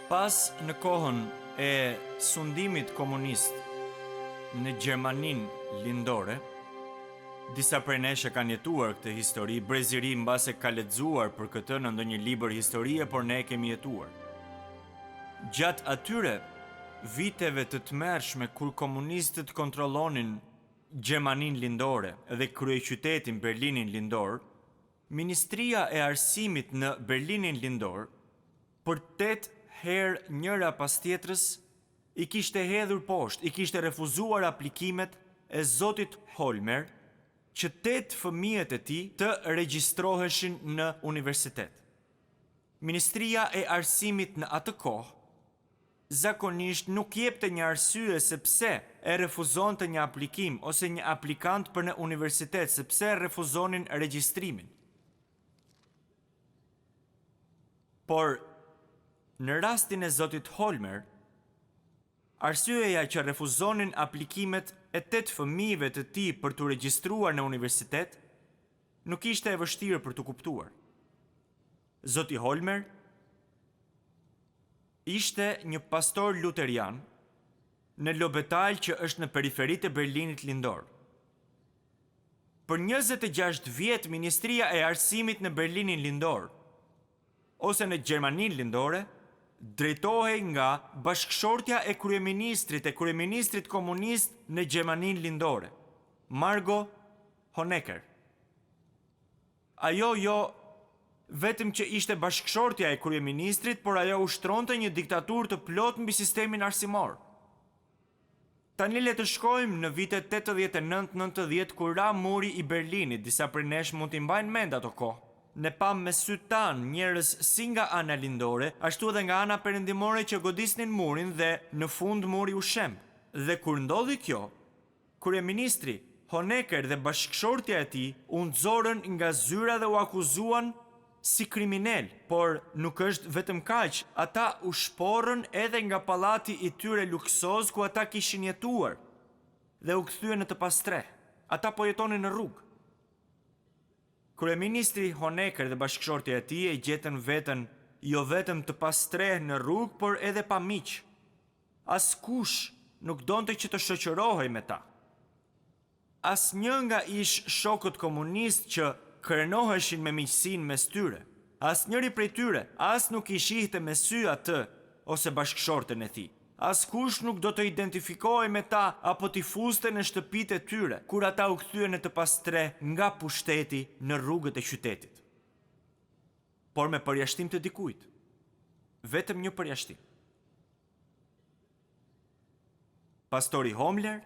Pas në kohën e sundimit komunist në Gjermaninë lindore, disa prej nesh e kanë jetuar këtë histori, breziri mbase ka lexuar për këtë në ndonjë libër historie, por ne e kemi jetuar. Gjatë atyre viteve të tmerrshme kur komunistët kontrollonin Gjermaninë lindore dhe kryeqytetin Berlinin lindor, Ministria e Arsimit në Berlinin lindor për 8 herë njëra pas tjetrës i kishte hedhur poshtë, i kishte refuzuar aplikimet e zotit Holmer që 8 fëmijët e tij të regjistroheshin në universitet. Ministria e Arsimit në atë kohë zakonisht nuk jepte një arsye se pse e refuzonte një aplikim ose një aplikant për në universitet, sepse refuzonin regjistrimin. Por në rastin e zotit Holmer, arsyeja që refuzonin aplikimet e 8 fëmijëve të tij për të regjistruar në universitet nuk ishte e vështirë për të kuptuar. Zoti Holmer ishte një pastor luterian në Lobetal që është në periferitë e Berlinit lindor. Për 26 vjet Ministria e Arsimit në Berlinin lindor ose në Gjermaninë lindore drejtohej nga bashkëshortja e kryeministrit komunist në Gjermaninë lindore, Margot Honecker. Ajo jo vetëm që ishte bashkëshortja e kryeministrit, por ajo ushtronte një diktaturë të plot mbi sistemin arsimor. Tani le të shkojmë në vitet 89-90 kur ra muri i Berlinit, disa prej nesh mund t'i mbajnë mend ato kohë. Ne pam me sy tan njerëz si nga ana lindore, ashtu edhe nga ana perëndimore që godisnin murin dhe në fund muri u shemb. Dhe kur ndodhi kjo, kryeministri Honecker dhe bashkëshortja e tij u nxorën nga zyra dhe u akuzuan si kriminal, por nuk është vetëm kaq, ata u shporrën edhe nga pallati i tyre luksoz ku ata kishin jetuar dhe u kthyen në të pastre. Ata po jetonin në rrugë. Kryeministri Honecker dhe bashkëshortja e tij e gjetën veten jo vetëm të pastreh në rrugë, por edhe pa miq. Askush nuk donte që të shoqërohej me ta. Asnjë nga ish shokët komunist që krenoheshin me miqësinë mes tyre. Asnjëri prej tyre as nuk i shihte me sy atë ose bashkëshorten e tij. Askush nuk do të identifikohej me ta apo t'i fuste në shtëpitë e tyre kur ata u kthyen në të pastre nga pushteti në rrugët e qytetit. Por me përjashtim të dikujt. Vetëm një përjashtim. Pastori Holmer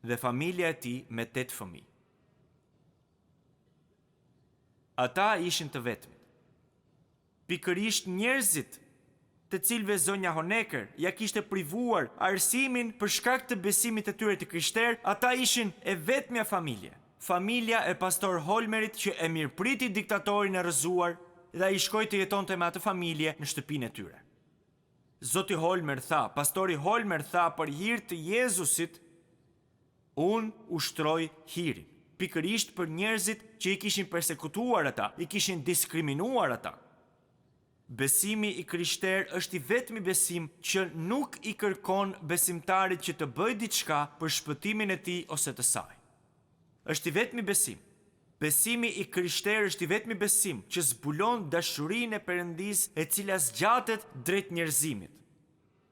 dhe familja e tij me 8 fëmijë. Ata ishin të vetmit. Pikërisht njerëzit të cilëve zonja Honecker ja kishte privuar arsimin për shkak të besimit të tyre të krishterë, ata ishin e vetmja familje. Familja e pastor Holmerit që e mirëpriti diktatorin e rrëzuar dhe ai shkoi të jetonte me atë familje në shtëpinë e tyre. Zoti Holmer tha, pastori Holmer tha, për hir të Jezusit, unë ushtroj hirin. Pikërisht për njerëzit që i kishin persekutuar ata, i kishin diskriminuar ata. Besimi i krishter është i vetmi besim që nuk i kërkon besimtarit që të bëjë diçka për shpëtimin e tij ose të saj. Është i vetmi besim. Besimi i krishter është i vetmi besim që zbulon dashurinë e Perëndisë e cila zgjatet drejt njerëzimit.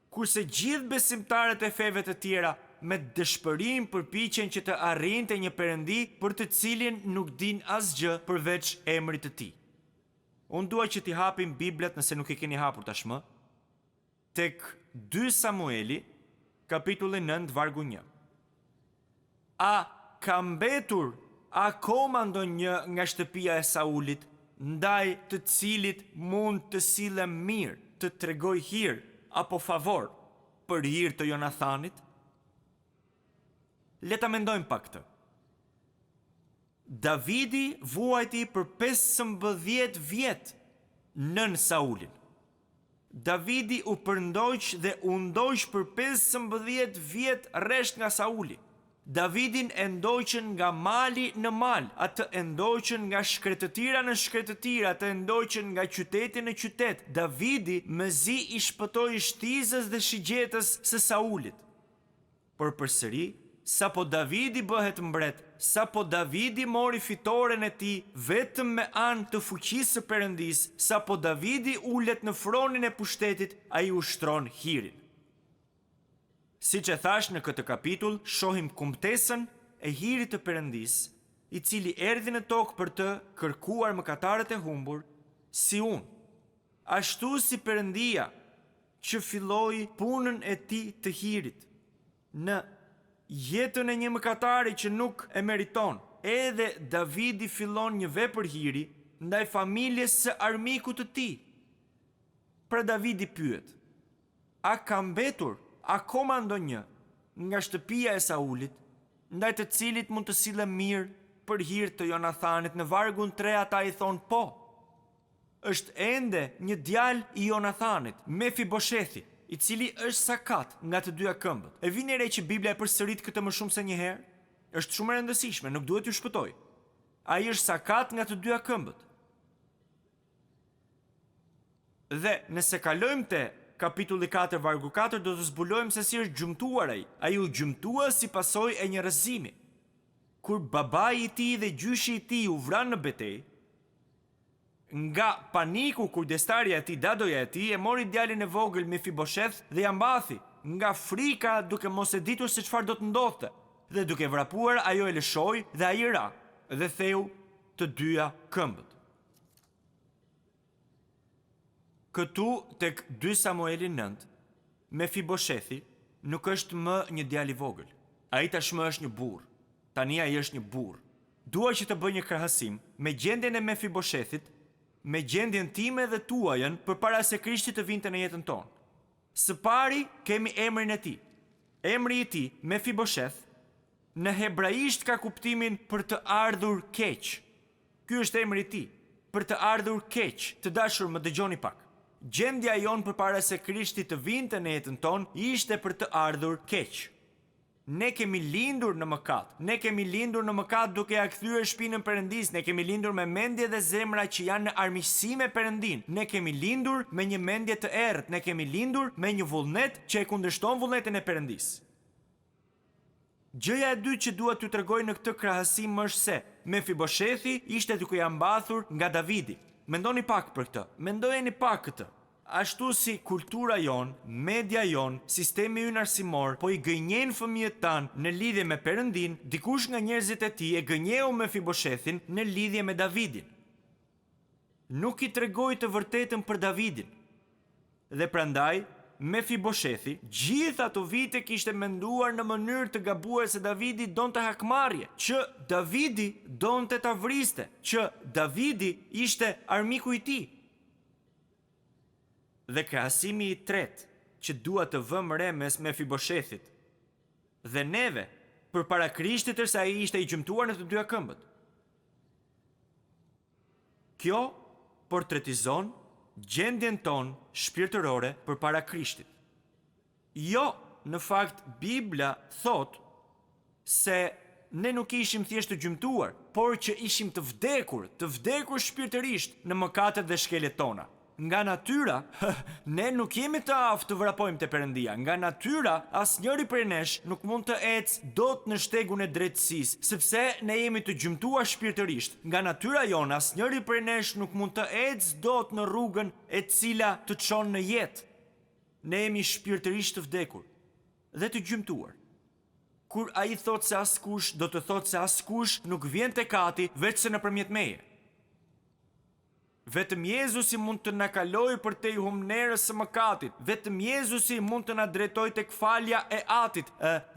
Kurse gjithë besimtarët e feve të tjera me dëshpërim përpiqen që të arrinte një Perëndi për të cilin nuk din asgjë përveç emrit të tij. Unë dua që t'i hapim Biblat nëse nuk i keni hapur tashmë, tek 2 Samueli, kapitulli 9, vargu 1. A ka mbetur akoma ndonjë nga shtëpia e Saulit, ndaj të cilit mund të silem mirë, të tregoj hir apo favor për hir të Jonathanit? Le ta mendojmë pak këtë. Davidi vuajti për 15 vjet nën Saulin. Davidi u përndoq dhe u ndoq për 15 vjet rresht nga Sauli. Davidin e ndoqën nga mali në mal, atë e ndoqën nga shkretëtira në shkretëtira, atë e ndoqën nga qyteti në qytet. Davidi mëzi i shpëtoi shtizës dhe shigjetës së Saulit. Por përsëri, sapo Davidi bëhet mbret, sapo Davidi mori fitoren e tij vetëm me anë të fuqisë së Perëndis, sapo Davidi ulet në fronin e pushtetit, ai ushtron hirin. Siç e thash në këtë kapitull, shohim kumtesën e hirit të Perëndis, i cili erdhi në tokë për të kërkuar mëkatarët e humbur, si unë. Ashtu si Perëndia që filloi punën e tij të hirit në jetën e një mëkatari që nuk e meriton, edhe Davidi fillon një vepër hiri ndaj familjes së armikut të tij. Pra Davidi pyet: a ka mbetur akoma ndonjë nga shtëpia e Saulit, ndaj të cilit mund të sillem mirë për hir të Jonathanit? Në vargun 3 ata i thonë po. Është ende një djalë i Jonathanit, Mefiboshethi, i cili është sakat nga të dyja këmbët. E vini re që Biblia e përsërit këtë më shumë se një herë? Është shumë e rëndësishme, nuk duhet ju shpëtoj. Ai është sakat nga të dyja këmbët. Dhe nëse kalojmë te kapitulli 4, vargu 4, do të zbulojmë se si është gjymtuar ai. Ai u gjymtua si pasojë e një rrëzimi. Kur babai i tij dhe gjyshi i tij u vranë në betejë, nga paniku kujdestarja e tij, dadoja e tij, e mori djalin e vogël Mefibosheth dhe ja mbathi, nga frika, duke mos e ditur se çfarë do të ndodhte. Dhe duke vrapuar, ajo e lëshoi dhe ai ra dhe theu të dyja këmbët. Këtu tek 2 Samueli 9, Mefiboshethi nuk është më një djalë i vogël. Ai tashmë është një burr. Tani ai është një burr. Dua që të bëj një krahasim me gjendjen e Mefiboshethit, me gjendjen time dhe tuajën përpara se Krishti të vinte në jetën tonë. Së pari kemi emrin e tij. Emri i tij, Mefibosheth, në hebraisht ka kuptimin për të ardhur keq. Ky është emri i tij, për të ardhur keq. Të dashur, më dëgjoni pak. Gjendja jonë përpara se Krishti të vinte në jetën tonë ishte për të ardhur keq. Ne kemi lindur në mëkat. Ne kemi lindur në mëkat duke ja kthyer shpinën Perëndis. Ne kemi lindur me mendje dhe zemra që janë në armiqësi me Perëndin. Ne kemi lindur me një mendje të errët. Ne kemi lindur me një vullnet që e kundërshton vullnetin e Perëndis. Gjëja e dytë që dua t'ju tregoj në këtë krahasim është se Mefiboshethi ishte duke ja mbathur nga Davidi. Mendoni pak për këtë. Mendojeni pak këtë. Ashtu si kultura jon, media jon, sistemi ynë arsimor, po i gënjen fëmijët tanë në lidhje me Perëndin, dikush nga njerëzit e tij e gënjeu Mefiboshethin në lidhje me Davidin. Nuk i tregoi të vërtetën për Davidin. Dhe prandaj Mefiboshethi gjithë ato vite kishte menduar në mënyrë të gabuar se Davidi donte hakmarrje, që Davidi donte ta vriste, që Davidi ishte armiku i tij. Dhe krahasimi i tretë që dua të vëmë re mes Mefiboshethit dhe neve përpara Krishtit është se ai ishte i gjymtuar në të dyja këmbët. Kjo portretizon gjendjen tonë shpirtërore përpara Krishtit. Jo, në fakt Biblia thot se ne nuk ishim thjesht të gjymtuar, por që ishim të vdekur shpirtërisht në mëkatet dhe shkeljet tona. Nga natyra, ne nuk jemi të aftë të vrapojmë te Perëndia. Nga natyra, asnjëri prej nesh nuk mund të ecë dot në shtegun e drejtësisë, sepse ne jemi të gjymtuar shpirtërisht. Nga natyra jonë, asnjëri prej nesh nuk mund të ecë dot në rrugën e cila të çon në jetë. Ne jemi shpirtërisht të vdekur dhe të gjymtuar. Kur ai thot se askush, do të thot se askush nuk vjen tek Ati veç se nëpërmjet meje. Vetëm Jezusi mund të na kalojë përtej humnerës së mëkatit. Vetëm Jezusi mund të na drejtojë tek falja e Atit.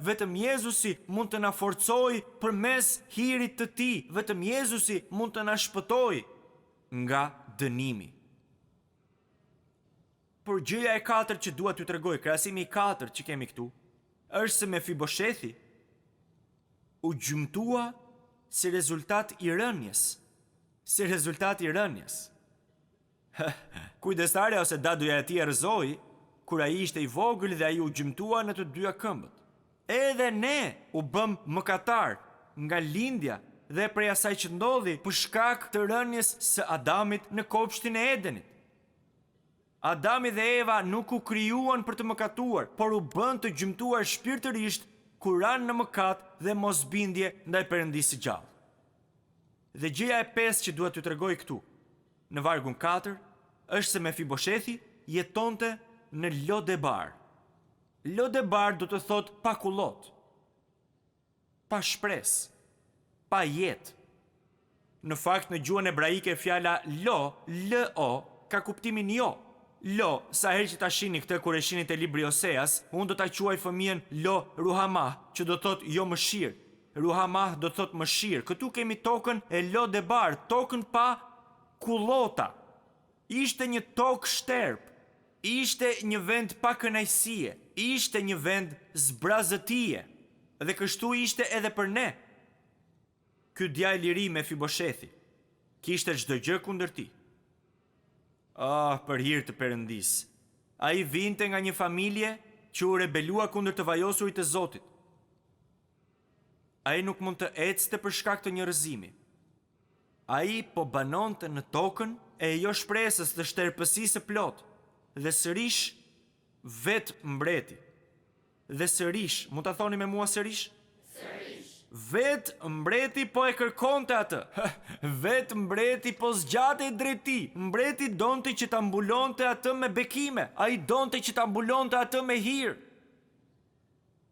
Vetëm Jezusi mund të na forcojë përmes hirit të Tij. Vetëm Jezusi mund të na shpëtojë nga dënimi. Por gjëja e katërt që dua t'ju tregoj, krahasimi i katërt që kemi këtu, është se Mefiboshethi u gjymtua si rezultat i rënjes. Si rezultat i rënjes. Kujdestarja ose daduja e tij e rrëzoi kur ai ishte i vogël dhe ai u gjymtua në të dyja këmbët. Edhe ne u bëm mëkatar nga lindja dhe prej asaj që ndodhi për shkak të rënjes së Adamit në kopshtin e Edenit. Adami dhe Eva nuk u krijuan për të mëkatuar, por u bën të gjymtuar shpirtërisht kur ranë në mëkat dhe mosbindje ndaj Perëndisë së gjallë. Dhe gjëja e pestë që duhet t'ju tregoj këtu, në vargun 4, është se Mefiboshethi jetonte në Lodebar. Lodebar do të thot pa kullot, pa shpresë, pa jetë. Në fakt, në gjuhën hebraike fjala L-O, ka kuptimin jo. Lo, sa herë që ta shihni këtë kur e shihni te libri Oseas, unë do ta quaj fëmijën Lo Ruhamah, që do thot jo mëshirë. Ruhamah do thot mëshirë. Këtu kemi tokën e Lodebar, tokën pa kullota. Ishte një tokë shterp, ishte një vend pa kënaqësie, ishte një vend zbrazëtie, dhe kështu ishte edhe për ne. Ky djalë i ri Mefiboshethi kishte çdo gjë kundër tij. Për hir të Perëndis. Ai vinte nga një familje që u rebelua kundër të vajosurit të Zotit. Ai nuk mund të ecte për shkak të njerëzimit. Ai po banonte në tokën e jo shpresës të shterpësisë së plot. Dhe sërish vet mbreti. Dhe sërish, mund ta thoni me mua sërish? Vet mbreti po e kërkonte atë. Vet mbreti po zgjatej drejt tij. Mbreti donte që ta mbulonte atë me bekime. Ai donte që ta mbulonte atë me hir.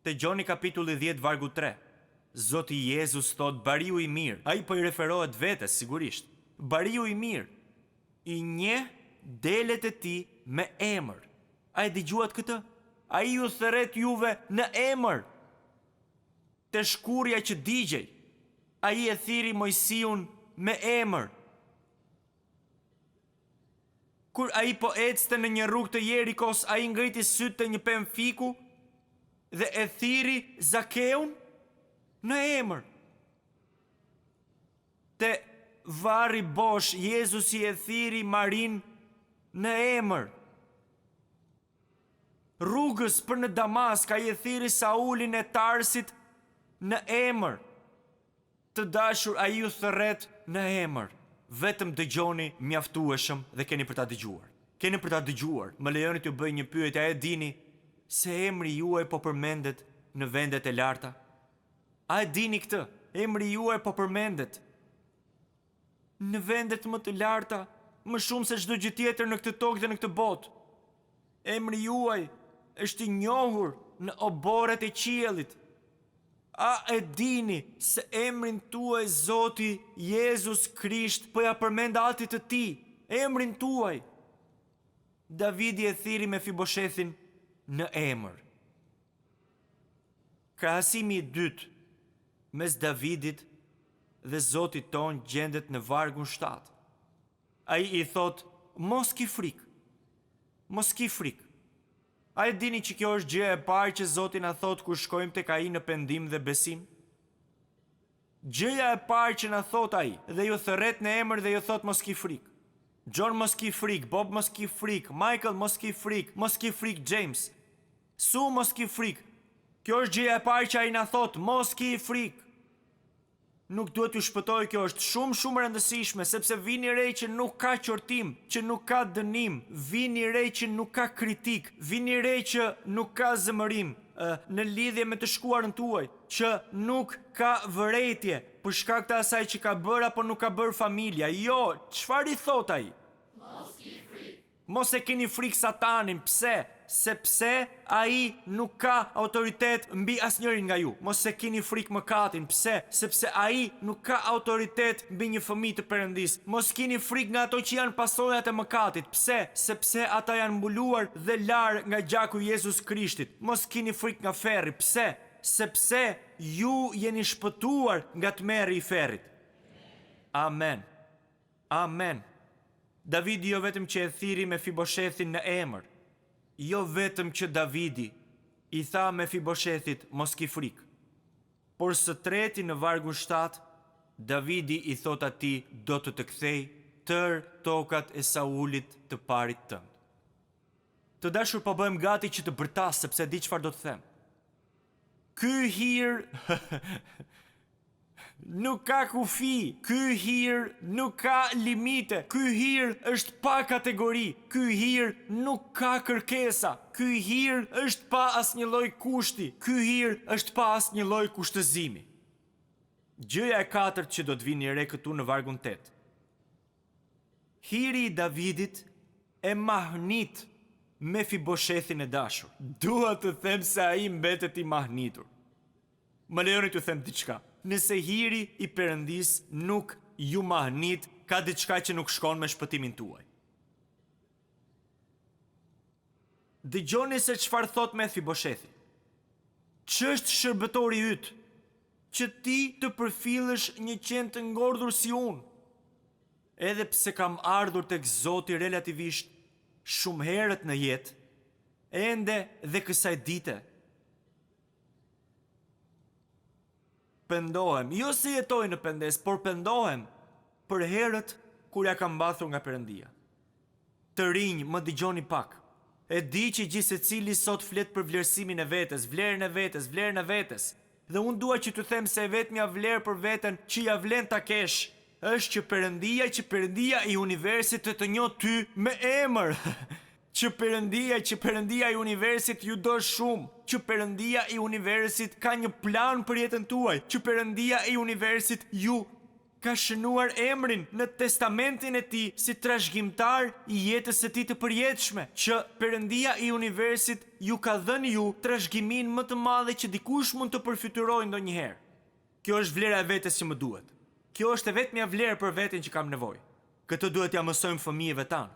Te Gjoni kapitulli 10 vargu 3. Zoti Jezus thot bariu i mirë. Ai po i referohet vetes sigurisht. Bariu i mirë. I njeh delet e tij me emër. A e dëgjuat këtë? Ai ju thret juve në emër. Te shkurja që digjej, ai e thiri Mojsiun me emër. Kur ai po ecte në një rrugë të Jerikos, ai ngriti sytë te një pemë fiku dhe e thiri Zakeun në emër. Te varri bosh, Jezusi e thiri Marin në emër. Rrugës për në Damask, ai e thiri Saulin e Tarsit në emër. Të dashur, ai ju thret në emër. Vetëm dëgjoni mjaftueshëm dhe keni për ta dëgjuar. Keni për ta dëgjuar. Më lejoni t'ju bëj një pyetje, a e dini se emri juaj po përmendet në vendet e larta? A e dini këtë? Emri juaj po përmendet në vendet më të larta, më shumë se çdo gjë tjetër në këtë tokë dhe në këtë botë. Emri juaj është i njohur në oborret e qiellit. A e dini se emrin tuaj Zoti Jezus Krisht po ja përmend atit të tij, emrin tuaj? Davidi e thiri Mefiboshethin në emër. Krahasimi i dytë mes Davidit dhe Zotit ton gjendet në vargun 7. Ai i thot, mos ki frikë. Mos ki frikë. A e dini që kjo është gjëja e parë që Zoti na thot kur shkojmë tek ai në pendim dhe besim? Gjëja e parë që na thot ai, dhe ju thërret në emër dhe ju thot mos ki frikë. John mos ki frikë, Bob mos ki frikë, Michael mos ki frikë, mos ki frikë James. Su mos ki frikë. Kjo është gjëja e parë që ai na thot, mos ki frikë. Nuk duhet ju shpëtoj, kjo është shumë rëndësishme, sepse vini re që nuk ka qortim, që nuk ka dënim, vini re që nuk ka kritik, vini re që nuk ka zëmërim në lidhje me të shkuarën tuaj, që nuk ka vërejtje për shkak të asaj që ka bërë apo nuk ka bërë familja. Jo, çfarë i thot ai? Mos e keni frikë Satanin, pse? Sepse ai nuk ka autoritet mbi asnjërin nga ju. Mos e keni frikë mëkatin, pse? Sepse ai nuk ka autoritet mbi një fëmijë të Perëndis. Mos keni frikë nga ato që janë pasojat e mëkatit, pse? Sepse ata janë mbuluar dhe larë nga gjaku i Jezus Krishtit. Mos keni frikë nga ferri, pse? Sepse ju jeni shpëtuar nga tmerri i ferrit. Amen. Amen. Davidi jo vetëm që e thiri Mefiboshethin në emër, jo vetëm që Davidi i tha Mefiboshetit mos ki frikë, por së treti në vargun 7, Davidi i thot atij do të kthej tërë tokat e Saulit të parit tënd. Të dashur, po bëhem gati që të bërtas sepse di çfarë do të them. Ky hir nuk ka kufi, ky hir nuk ka limite, ky hir është pa kategori, ky hir nuk ka kërkesa, ky hir është pa asnjë lloj kushti, ky hir është pa asnjë lloj kushtëzimi. Gjëja e katërt që do të vini re këtu në vargun 8. Hiri i Davidit e mahnit Mefiboshethin e dashur. Dua të them se ai mbetet i mahnitur. Më lejoni t'ju them diçka. Nëse hiri i Perëndis nuk ju mahnit, ka diçka që nuk shkon me shpëtimin tuaj. Dëgjoni se çfarë thot Mefiboshethi. Ç'është shërbëtori yt, që ti të përfillësh një qen të ngordhur si unë? Edhe pse kam ardhur tek Zoti relativisht shumë herët në jetë, ende dhe kësaj dite pendohem, jo se jetoj në pendes, por pendohem për herët kur ja kam mbathur nga Perëndia. Të rinj, më dëgjoni pak. E di që gjithsecili sot flet për vlerësimin e vetes, vlerën e vetes, vlerën e vetes. Dhe unë dua që të them se e vetmja vlerë për veten që ja vlen ta kesh është që Perëndia i universit të njoh ty me emër. Që Perëndia i universit ju do shumë, që Perëndia i universit ka një plan për jetën tuaj, që Perëndia i universit ju ka shënuar emrin në testamentin e tij si trashëgimtar i jetës së tij të përjetshme, që Perëndia i universit ju ka dhënë ju trashëgimin më të madh që dikush mund të përfiturojë ndonjëherë. Kjo është vlera e vetes që më duhet. Kjo është e vetmja vlerë për veten që kam nevojë. Këtë duhet ja mësojmë fëmijëve tanë.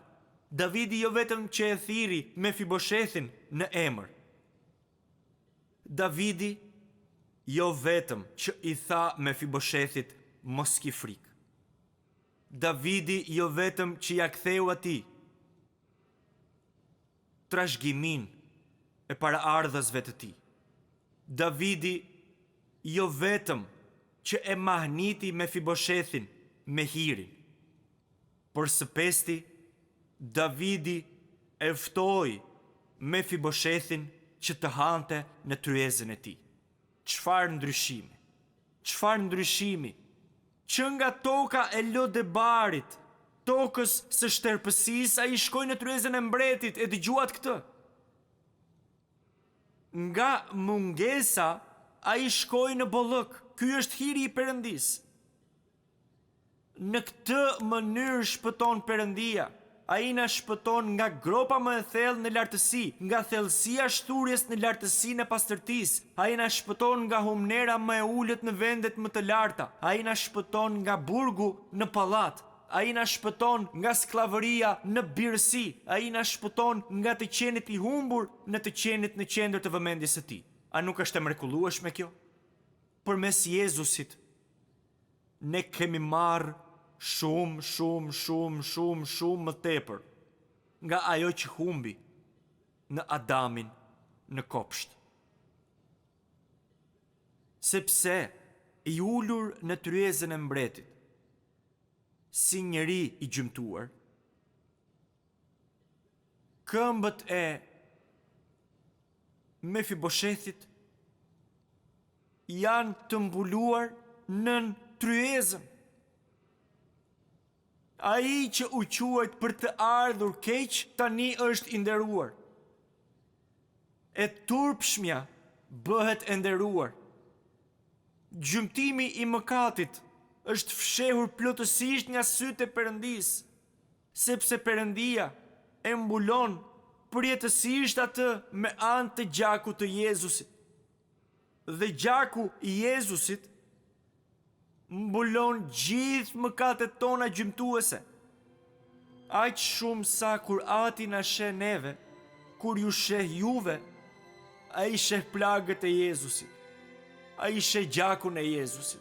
Davidi jo vetëm që e thiri Mefiboshethin në emër. Davidi jo vetëm që i tha Mefiboshethit mos ki frikë. Davidi jo vetëm që ja ktheu atij trashëgimin e paraardhësve të tij. Davidi jo vetëm që e mahniti Mefiboshethin me hirin, por së pesti Davidi e ftoi Mefiboshethin që të hante në tryezën e tij. Çfarë ndryshimi? Çfarë ndryshimi? Që nga toka e Lodebarit, tokës së shtërpësisë, ai shkoi në tryezën e mbretit, e dëgjuat këtë? Nga mungesa ai shkoi në bollëk. Ky është hiri i Perëndis. Në këtë mënyrë shpëton Perëndia. Ai na shpëton nga gropa më e thellë në lartësi, nga thellësia e shturjes në lartësinë e pastërtisë. Ai na shpëton nga humnera më e ulët në vendet më të larta. Ai na shpëton nga burgu në pallat. Ai na shpëton nga skllavëria në birësi. Ai na shpëton nga të qenit i humbur në të qenit në qendër të vëmendjes së tij. A nuk është e mrekullueshme kjo? Përmes Jezusit ne kemi marrë shumë më tepër nga ajo që humbi në Adamin në kopsht. Sepse i ulur në tryezën e mbretit, si njeri i gjymtuar, këmbët e Mefiboshethit janë të mbuluar nën tryezën. Ai që u quajt për të ardhur keq, tani është i nderuar. E turpshmja bëhet e nderuar. Gjymtimi i mëkatit është fshehur plotësisht nga sytë e Perëndis, sepse Perëndia e mbulon përjetësisht atë me anë të gjakut të Jezusit. Dhe gjaku i Jezusit mbulon gjithë mëkatet tona gjymtuese. Aq shumë sa kur Ati na sheh neve, kur ju sheh juve, ai sheh plagët e Jezusit. Ai sheh gjakun e Jezusit.